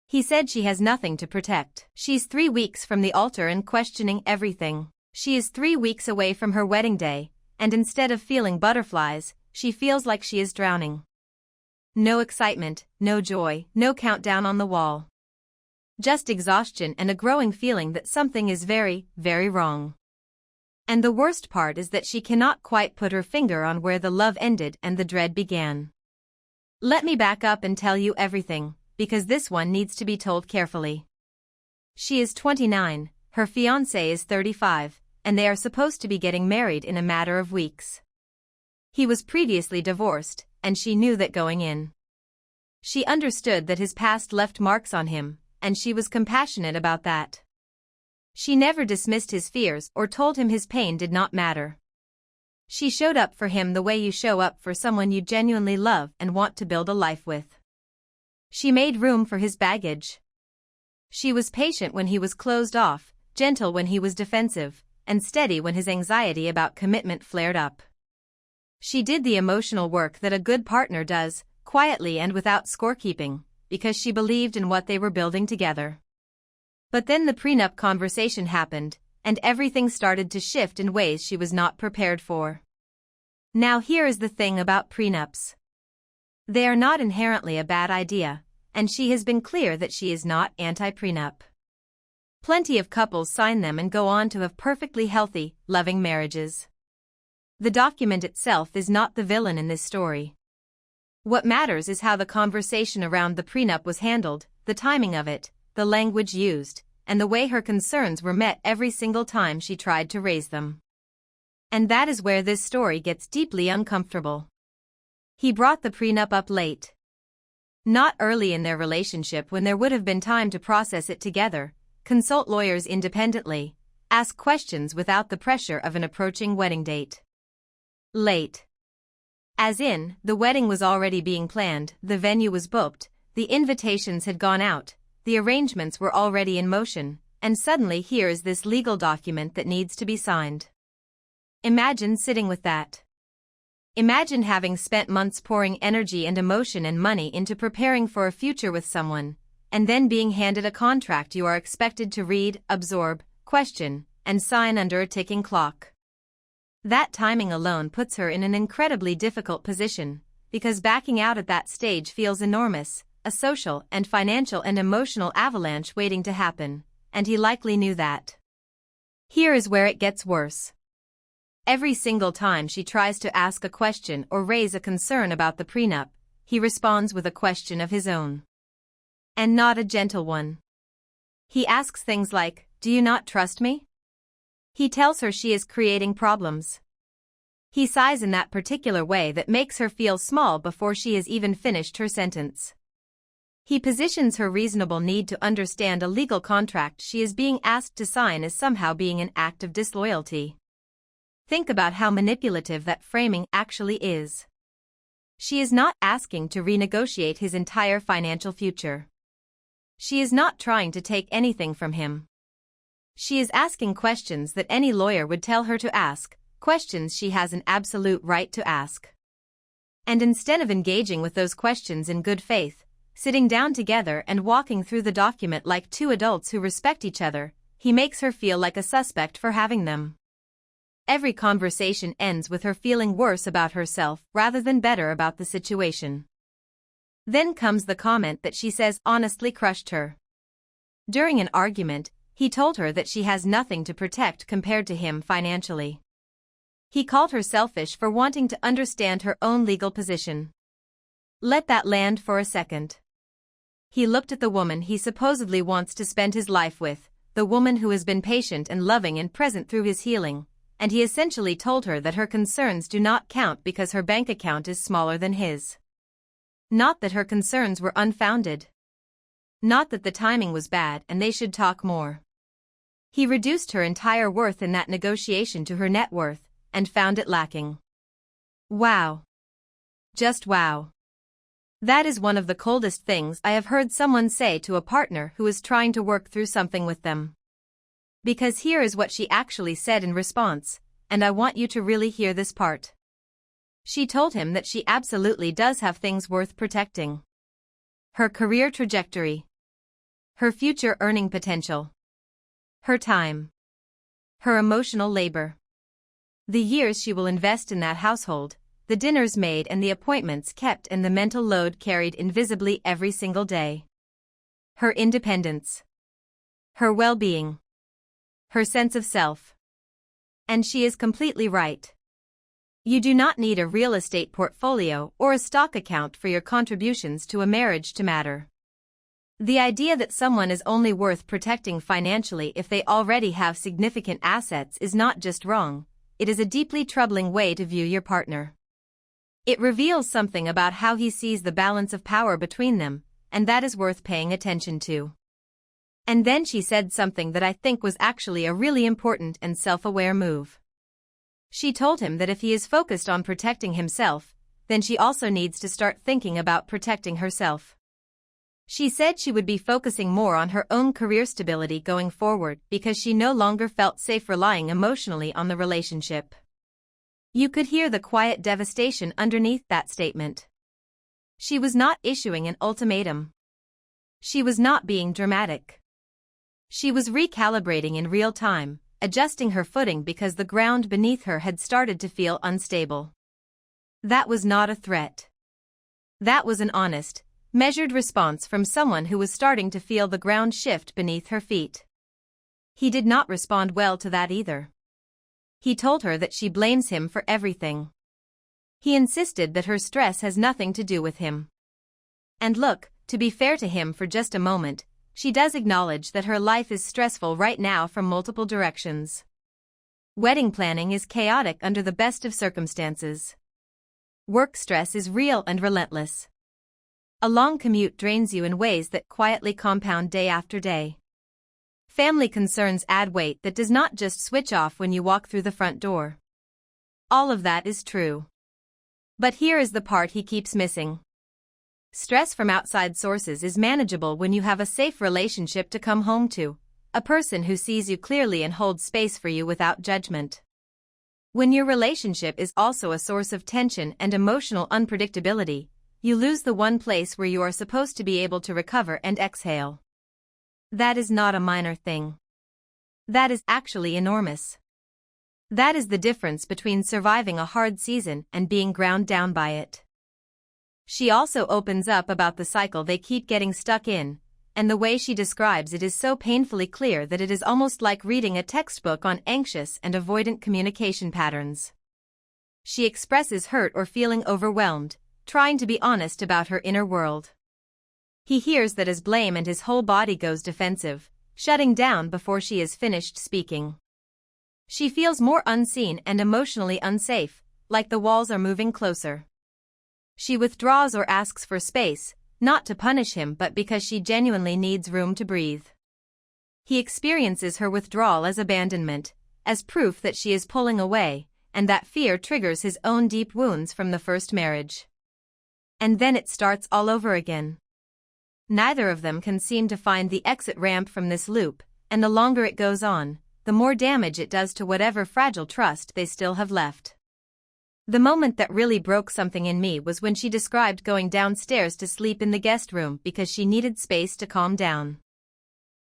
He said she has nothing to protect. She's 3 weeks from the altar and questioning everything. She is 3 weeks away from her wedding day, and instead of feeling butterflies, she feels like she is drowning. No excitement, no joy, no countdown on the wall. Just exhaustion and a growing feeling that something is very, very wrong. And the worst part is that she cannot quite put her finger on where the love ended and the dread began. Let me back up and tell you everything, because this one needs to be told carefully. She is 29, her fiancé is 35, and they are supposed to be getting married in a matter of weeks. He was previously divorced, and she knew that going in. She understood that his past left marks on him, and she was compassionate about that. She never dismissed his fears or told him his pain did not matter. She showed up for him the way you show up for someone you genuinely love and want to build a life with. She made room for his baggage. She was patient when he was closed off, gentle when he was defensive, and steady when his anxiety about commitment flared up. She did the emotional work that a good partner does, quietly and without scorekeeping, because she believed in what they were building together. But then the prenup conversation happened, and everything started to shift in ways she was not prepared for. Now here is the thing about prenups. They are not inherently a bad idea, and she has been clear that she is not anti-prenup. Plenty of couples sign them and go on to have perfectly healthy, loving marriages. The document itself is not the villain in this story. What matters is how the conversation around the prenup was handled, the timing of it, the language used, and the way her concerns were met every single time she tried to raise them. And that is where this story gets deeply uncomfortable. He brought the prenup up late. Not early in their relationship when there would have been time to process it together, consult lawyers independently, ask questions without the pressure of an approaching wedding date. Late. As in, the wedding was already being planned, the venue was booked, the invitations had gone out, the arrangements were already in motion, and suddenly here is this legal document that needs to be signed. Imagine sitting with that. Imagine having spent months pouring energy and emotion and money into preparing for a future with someone, and then being handed a contract you are expected to read, absorb, question, and sign under a ticking clock. That timing alone puts her in an incredibly difficult position, because backing out at that stage feels enormous, a social and financial and emotional avalanche waiting to happen, and he likely knew that. Here is where it gets worse. Every single time she tries to ask a question or raise a concern about the prenup, he responds with a question of his own. And not a gentle one. He asks things like, "Do you not trust me?" He tells her she is creating problems. He sighs in that particular way that makes her feel small before she has even finished her sentence. He positions her reasonable need to understand a legal contract she is being asked to sign as somehow being an act of disloyalty. Think about how manipulative that framing actually is. She is not asking to renegotiate his entire financial future. She is not trying to take anything from him. She is asking questions that any lawyer would tell her to ask, questions she has an absolute right to ask. And instead of engaging with those questions in good faith, sitting down together and walking through the document like two adults who respect each other, he makes her feel like a suspect for having them. Every conversation ends with her feeling worse about herself rather than better about the situation. Then comes the comment that she says honestly crushed her. During an argument, he told her that she has nothing to protect compared to him financially. He called her selfish for wanting to understand her own legal position. Let that land for a second. He looked at the woman he supposedly wants to spend his life with, the woman who has been patient and loving and present through his healing, and he essentially told her that her concerns do not count because her bank account is smaller than his. Not that her concerns were unfounded. Not that the timing was bad and they should talk more. He reduced her entire worth in that negotiation to her net worth, and found it lacking. Wow. Just wow. That is one of the coldest things I have heard someone say to a partner who is trying to work through something with them. Because here is what she actually said in response, and I want you to really hear this part. She told him that she absolutely does have things worth protecting. Her career trajectory. her future earning potential, her time, her emotional labor, the years she will invest in that household, the dinners made and the appointments kept and the mental load carried invisibly every single day. Her independence, her well-being, her sense of self. And she is completely right. You do not need a real estate portfolio or a stock account for your contributions to a marriage to matter. The idea that someone is only worth protecting financially if they already have significant assets is not just wrong, it is a deeply troubling way to view your partner. It reveals something about how he sees the balance of power between them, and that is worth paying attention to. And then she said something that I think was actually a really important and self-aware move. She told him that if he is focused on protecting himself, then she also needs to start thinking about protecting herself. She said she would be focusing more on her own career stability going forward because she no longer felt safe relying emotionally on the relationship. You could hear the quiet devastation underneath that statement. She was not issuing an ultimatum. She was not being dramatic. She was recalibrating in real time, adjusting her footing because the ground beneath her had started to feel unstable. That was not a threat. That was an honest, measured response from someone who was starting to feel the ground shift beneath her feet. He did not respond well to that either. He told her that she blames him for everything. He insisted that her stress has nothing to do with him. And look, to be fair to him for just a moment, she does acknowledge that her life is stressful right now from multiple directions. Wedding planning is chaotic under the best of circumstances. Work stress is real and relentless. A long commute drains you in ways that quietly compound day after day. Family concerns add weight that does not just switch off when you walk through the front door. All of that is true. But here is the part he keeps missing. Stress from outside sources is manageable when you have a safe relationship to come home to, a person who sees you clearly and holds space for you without judgment. When your relationship is also a source of tension and emotional unpredictability, you lose the one place where you are supposed to be able to recover and exhale. That is not a minor thing. That is actually enormous. That is the difference between surviving a hard season and being ground down by it. She also opens up about the cycle they keep getting stuck in, and the way she describes it is so painfully clear that it is almost like reading a textbook on anxious and avoidant communication patterns. She expresses hurt or feeling overwhelmed, trying to be honest about her inner world. He hears that as blame and his whole body goes defensive, shutting down before she is finished speaking. She feels more unseen and emotionally unsafe, like the walls are moving closer. She withdraws or asks for space, not to punish him but because she genuinely needs room to breathe. He experiences her withdrawal as abandonment, as proof that she is pulling away, and that fear triggers his own deep wounds from the first marriage. And then it starts all over again. Neither of them can seem to find the exit ramp from this loop, and the longer it goes on, the more damage it does to whatever fragile trust they still have left. The moment that really broke something in me was when she described going downstairs to sleep in the guest room because she needed space to calm down.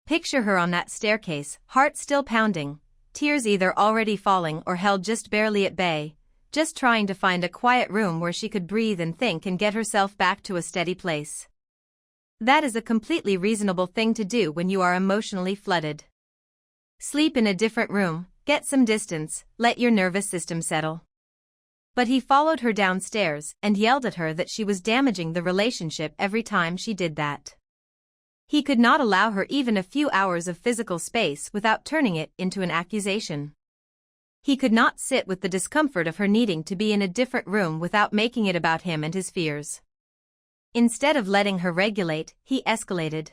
Picture her on that staircase, heart still pounding, tears either already falling or held just barely at bay, just trying to find a quiet room where she could breathe and think and get herself back to a steady place. That is a completely reasonable thing to do when you are emotionally flooded. Sleep in a different room, get some distance, let your nervous system settle. But he followed her downstairs and yelled at her that she was damaging the relationship every time she did that. He could not allow her even a few hours of physical space without turning it into an accusation. He could not sit with the discomfort of her needing to be in a different room without making it about him and his fears. Instead of letting her regulate, he escalated.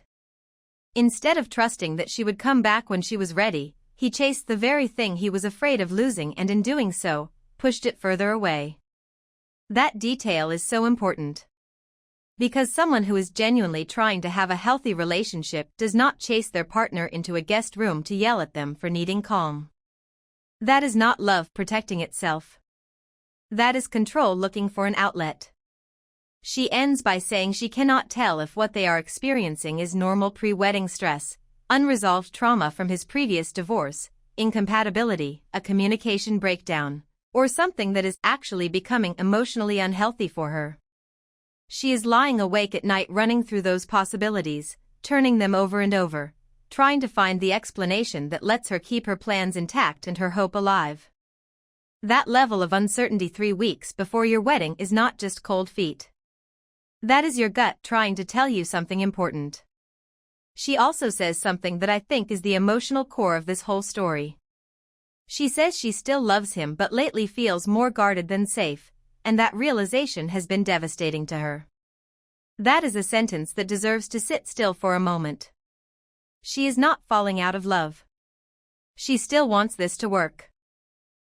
Instead of trusting that she would come back when she was ready, he chased the very thing he was afraid of losing and in doing so, pushed it further away. That detail is so important. Because someone who is genuinely trying to have a healthy relationship does not chase their partner into a guest room to yell at them for needing calm. That is not love protecting itself. That is control looking for an outlet. She ends by saying she cannot tell if what they are experiencing is normal pre-wedding stress, unresolved trauma from his previous divorce, incompatibility, a communication breakdown, or something that is actually becoming emotionally unhealthy for her. She is lying awake at night running through those possibilities, turning them over and over, trying to find the explanation that lets her keep her plans intact and her hope alive. That level of uncertainty 3 weeks before your wedding is not just cold feet. That is your gut trying to tell you something important. She also says something that I think is the emotional core of this whole story. She says she still loves him but lately feels more guarded than safe, and that realization has been devastating to her. That is a sentence that deserves to sit still for a moment. She is not falling out of love. She still wants this to work.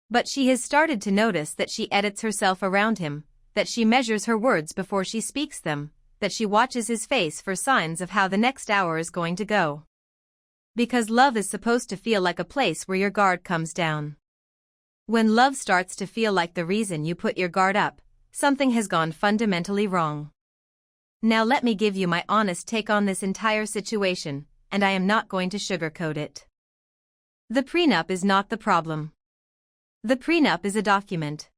But she has started to notice that she edits herself around him, that she measures her words before she speaks them, that she watches his face for signs of how the next hour is going to go. Because love is supposed to feel like a place where your guard comes down. When love starts to feel like the reason you put your guard up, something has gone fundamentally wrong. Now let me give you my honest take on this entire situation, and I am not going to sugarcoat it. The prenup is not the problem. The prenup is a document.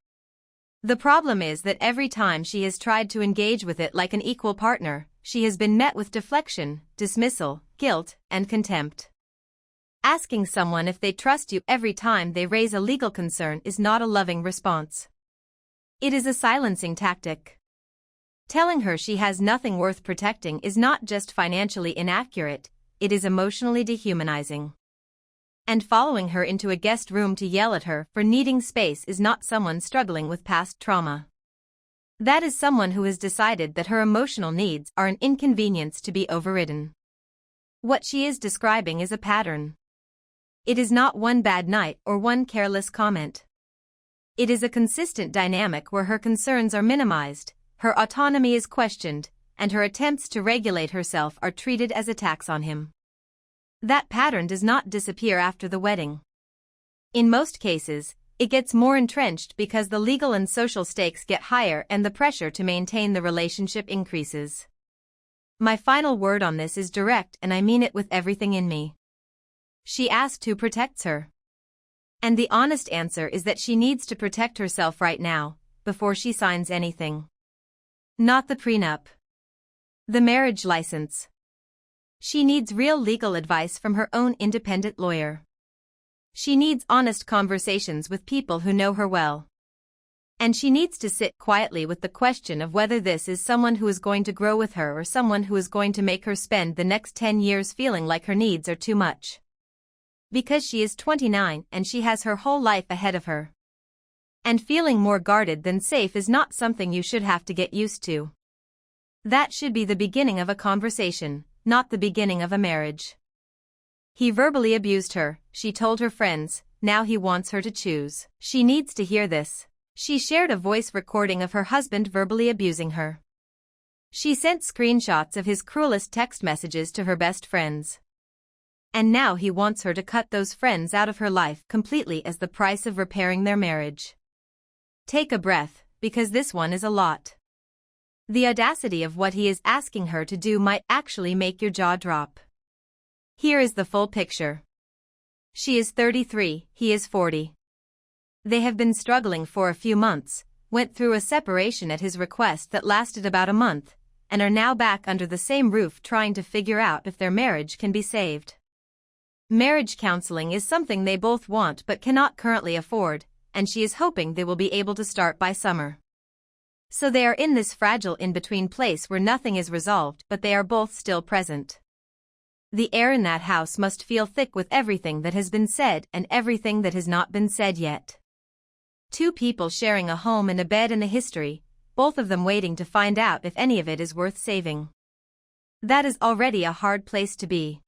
The problem is that every time she has tried to engage with it like an equal partner, she has been met with deflection, dismissal, guilt, and contempt. Asking someone if they trust you every time they raise a legal concern is not a loving response. It is a silencing tactic. Telling her she has nothing worth protecting is not just financially inaccurate, it is emotionally dehumanizing. And following her into a guest room to yell at her for needing space is not someone struggling with past trauma. That is someone who has decided that her emotional needs are an inconvenience to be overridden. What she is describing is a pattern. It is not one bad night or one careless comment. It is a consistent dynamic where her concerns are minimized, her autonomy is questioned, and her attempts to regulate herself are treated as attacks on him. That pattern does not disappear after the wedding. In most cases, it gets more entrenched because the legal and social stakes get higher and the pressure to maintain the relationship increases. My final word on this is direct and I mean it with everything in me. She asked who protects her. And the honest answer is that she needs to protect herself right now, before she signs anything. Not the prenup. The marriage license. She needs real legal advice from her own independent lawyer. She needs honest conversations with people who know her well. And she needs to sit quietly with the question of whether this is someone who is going to grow with her or someone who is going to make her spend the next 10 years feeling like her needs are too much. Because she is 29 and she has her whole life ahead of her. And feeling more guarded than safe is not something you should have to get used to. That should be the beginning of a conversation, not the beginning of a marriage. He verbally abused her, she told her friends, now he wants her to choose. She needs to hear this. She shared a voice recording of her husband verbally abusing her. She sent screenshots of his cruelest text messages to her best friends. And now he wants her to cut those friends out of her life completely as the price of repairing their marriage. Take a breath, because this one is a lot. The audacity of what he is asking her to do might actually make your jaw drop. Here is the full picture. She is 33, he is 40. They have been struggling for a few months, went through a separation at his request that lasted about a month, and are now back under the same roof trying to figure out if their marriage can be saved. Marriage counseling is something they both want but cannot currently afford, and she is hoping they will be able to start by summer. So they are in this fragile in-between place where nothing is resolved but they are both still present. The air in that house must feel thick with everything that has been said and everything that has not been said yet. Two people sharing a home and a bed and a history, both of them waiting to find out if any of it is worth saving. That is already a hard place to be.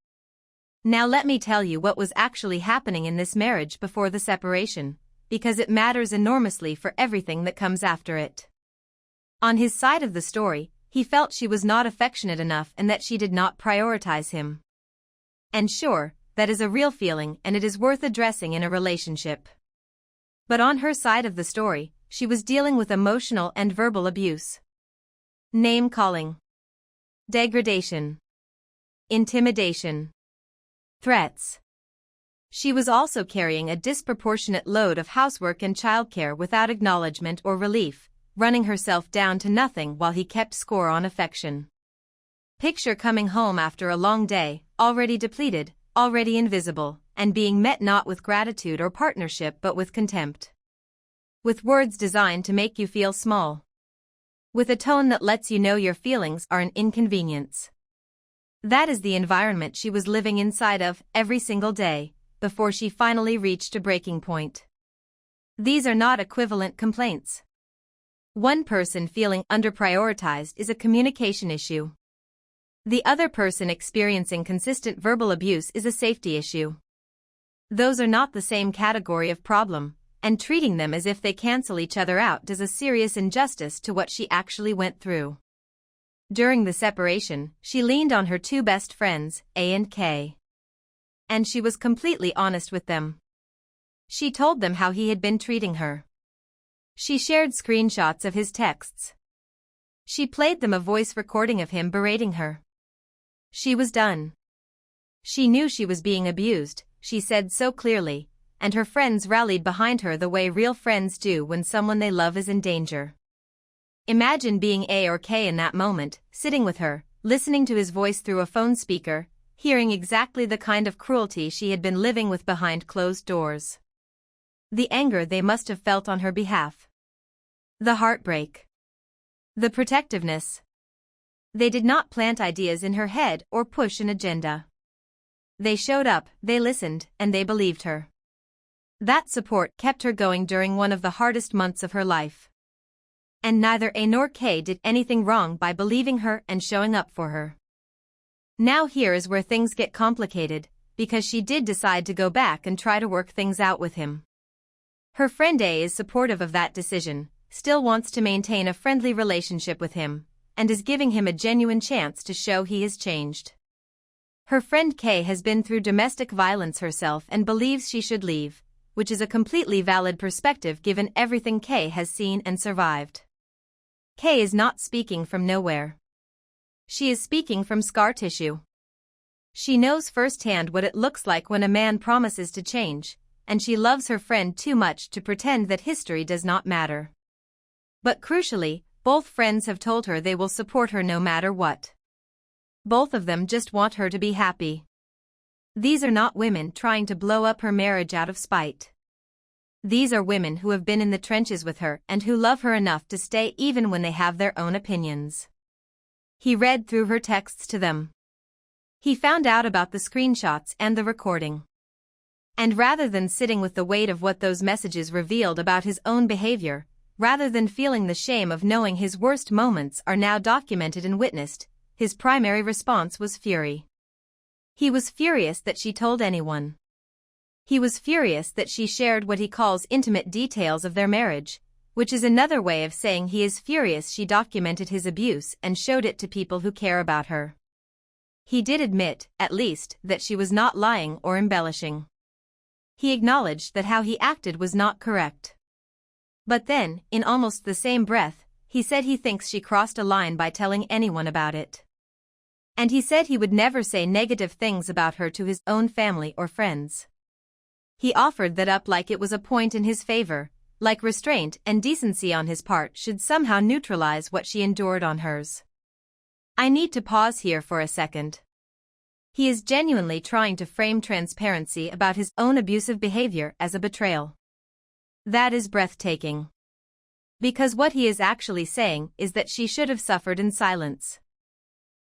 Now let me tell you what was actually happening in this marriage before the separation, because it matters enormously for everything that comes after it. On his side of the story, he felt she was not affectionate enough and that she did not prioritize him. And sure, that is a real feeling and it is worth addressing in a relationship. But on her side of the story, she was dealing with emotional and verbal abuse. name-calling, degradation, intimidation, threats. She was also carrying a disproportionate load of housework and childcare without acknowledgement or relief, running herself down to nothing while he kept score on affection. Picture coming home after a long day, already depleted, already invisible, and being met not with gratitude or partnership but with contempt. With words designed to make you feel small. With a tone that lets you know your feelings are an inconvenience. That is the environment she was living inside of every single day, before she finally reached a breaking point. These are not equivalent complaints. One person feeling underprioritized is a communication issue. The other person experiencing consistent verbal abuse is a safety issue. Those are not the same category of problem, and treating them as if they cancel each other out does a serious injustice to what she actually went through. During the separation, she leaned on her two best friends, A and K. And she was completely honest with them. She told them how he had been treating her. She shared screenshots of his texts. She played them a voice recording of him berating her. She was done. She knew she was being abused, she said so clearly, and her friends rallied behind her the way real friends do when someone they love is in danger. Imagine being A or K in that moment, sitting with her, listening to his voice through a phone speaker, hearing exactly the kind of cruelty she had been living with behind closed doors. The anger they must have felt on her behalf. The heartbreak. The protectiveness. They did not plant ideas in her head or push an agenda. They showed up, they listened, and they believed her. That support kept her going during one of the hardest months of her life. And neither A nor K did anything wrong by believing her and showing up for her. Now here is where things get complicated, because she did decide to go back and try to work things out with him. Her friend A is supportive of that decision, still wants to maintain a friendly relationship with him, and is giving him a genuine chance to show he has changed. Her friend K has been through domestic violence herself and believes she should leave, which is a completely valid perspective given everything K has seen and survived. K is not speaking from nowhere. She is speaking from scar tissue. She knows firsthand what it looks like when a man promises to change, and she loves her friend too much to pretend that history does not matter. But crucially, both friends have told her they will support her no matter what. Both of them just want her to be happy. These are not women trying to blow up her marriage out of spite. These are women who have been in the trenches with her and who love her enough to stay even when they have their own opinions. He read through her texts to them. He found out about the screenshots and the recording. And rather than sitting with the weight of what those messages revealed about his own behavior, rather than feeling the shame of knowing his worst moments are now documented and witnessed, his primary response was fury. He was furious that she told anyone. He was furious that she shared what he calls intimate details of their marriage, which is another way of saying he is furious she documented his abuse and showed it to people who care about her. He did admit, at least, that she was not lying or embellishing. He acknowledged that how he acted was not correct. But then, in almost the same breath, he said he thinks she crossed a line by telling anyone about it. And he said he would never say negative things about her to his own family or friends. He offered that up like it was a point in his favor, like restraint and decency on his part should somehow neutralize what she endured on hers. I need to pause here for a second. He is genuinely trying to frame transparency about his own abusive behavior as a betrayal. That is breathtaking. Because what he is actually saying is that she should have suffered in silence.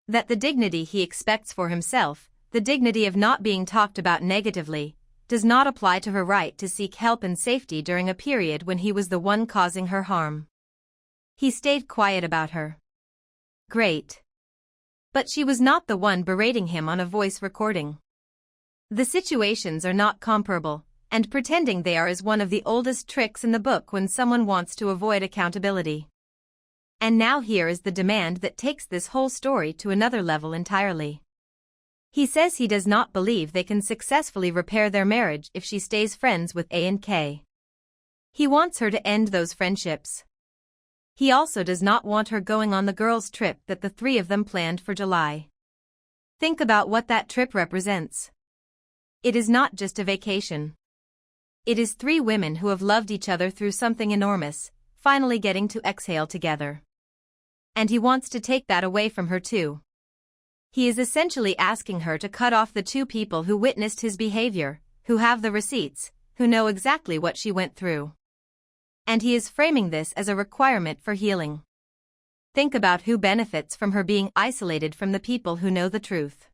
That the dignity he expects for himself, the dignity of not being talked about negatively, does not apply to her right to seek help and safety during a period when he was the one causing her harm. He stayed quiet about her. Great. But she was not the one berating him on a voice recording. The situations are not comparable, and pretending they are is one of the oldest tricks in the book when someone wants to avoid accountability. And now here is the demand that takes this whole story to another level entirely. He says he does not believe they can successfully repair their marriage if she stays friends with A and K. He wants her to end those friendships. He also does not want her going on the girls' trip that the three of them planned for July. Think about what that trip represents. It is not just a vacation. It is three women who have loved each other through something enormous, finally getting to exhale together. And he wants to take that away from her too. He is essentially asking her to cut off the two people who witnessed his behavior, who have the receipts, who know exactly what she went through. And he is framing this as a requirement for healing. Think about who benefits from her being isolated from the people who know the truth.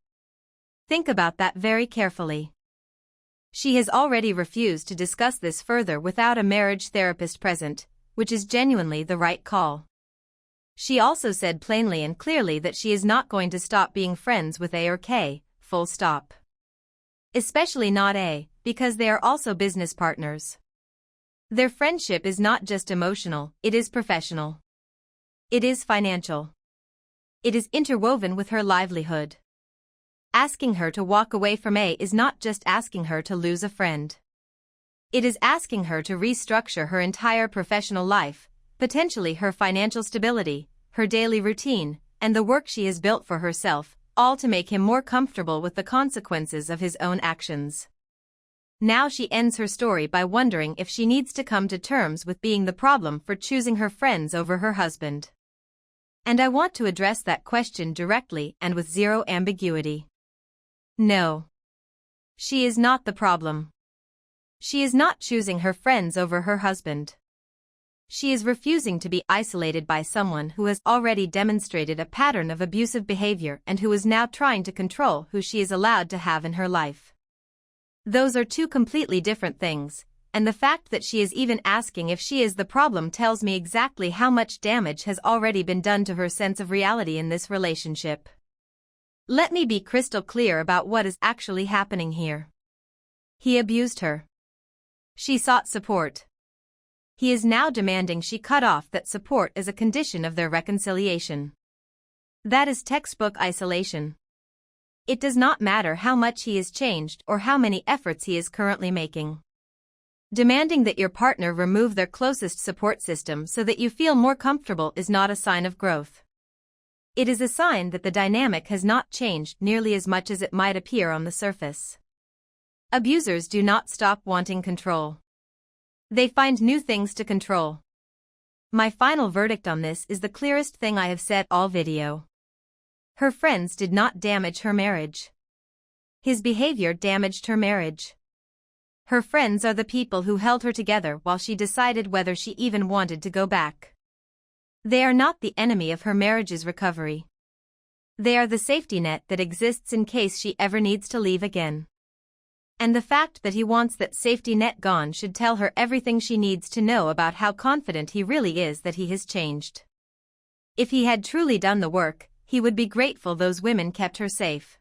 Think about that very carefully. She has already refused to discuss this further without a marriage therapist present, which is genuinely the right call. She also said plainly and clearly that she is not going to stop being friends with A or K, full stop. Especially not A, because they are also business partners. Their friendship is not just emotional, it is professional. It is financial. It is interwoven with her livelihood. Asking her to walk away from A is not just asking her to lose a friend. It is asking her to restructure her entire professional life, potentially her financial stability, her daily routine, and the work she has built for herself, all to make him more comfortable with the consequences of his own actions. Now she ends her story by wondering if she needs to come to terms with being the problem for choosing her friends over her husband. And I want to address that question directly and with zero ambiguity. No. She is not the problem. She is not choosing her friends over her husband. She is refusing to be isolated by someone who has already demonstrated a pattern of abusive behavior and who is now trying to control who she is allowed to have in her life. Those are two completely different things, and the fact that she is even asking if she is the problem tells me exactly how much damage has already been done to her sense of reality in this relationship. Let me be crystal clear about what is actually happening here. He abused her. She sought support. He is now demanding she cut off that support as a condition of their reconciliation. That is textbook isolation. It does not matter how much he has changed or how many efforts he is currently making. Demanding that your partner remove their closest support system so that you feel more comfortable is not a sign of growth. It is a sign that the dynamic has not changed nearly as much as it might appear on the surface. Abusers do not stop wanting control. They find new things to control. My final verdict on this is the clearest thing I have said all video. Her friends did not damage her marriage. His behavior damaged her marriage. Her friends are the people who held her together while she decided whether she even wanted to go back. They are not the enemy of her marriage's recovery. They are the safety net that exists in case she ever needs to leave again. And the fact that he wants that safety net gone should tell her everything she needs to know about how confident he really is that he has changed. If he had truly done the work, he would be grateful those women kept her safe.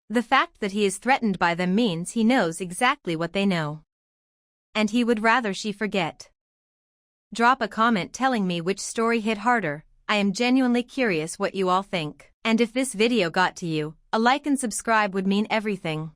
The fact that he is threatened by them means he knows exactly what they know. And he would rather she forget. Drop a comment telling me which story hit harder. I am genuinely curious what you all think. And if this video got to you, a like and subscribe would mean everything.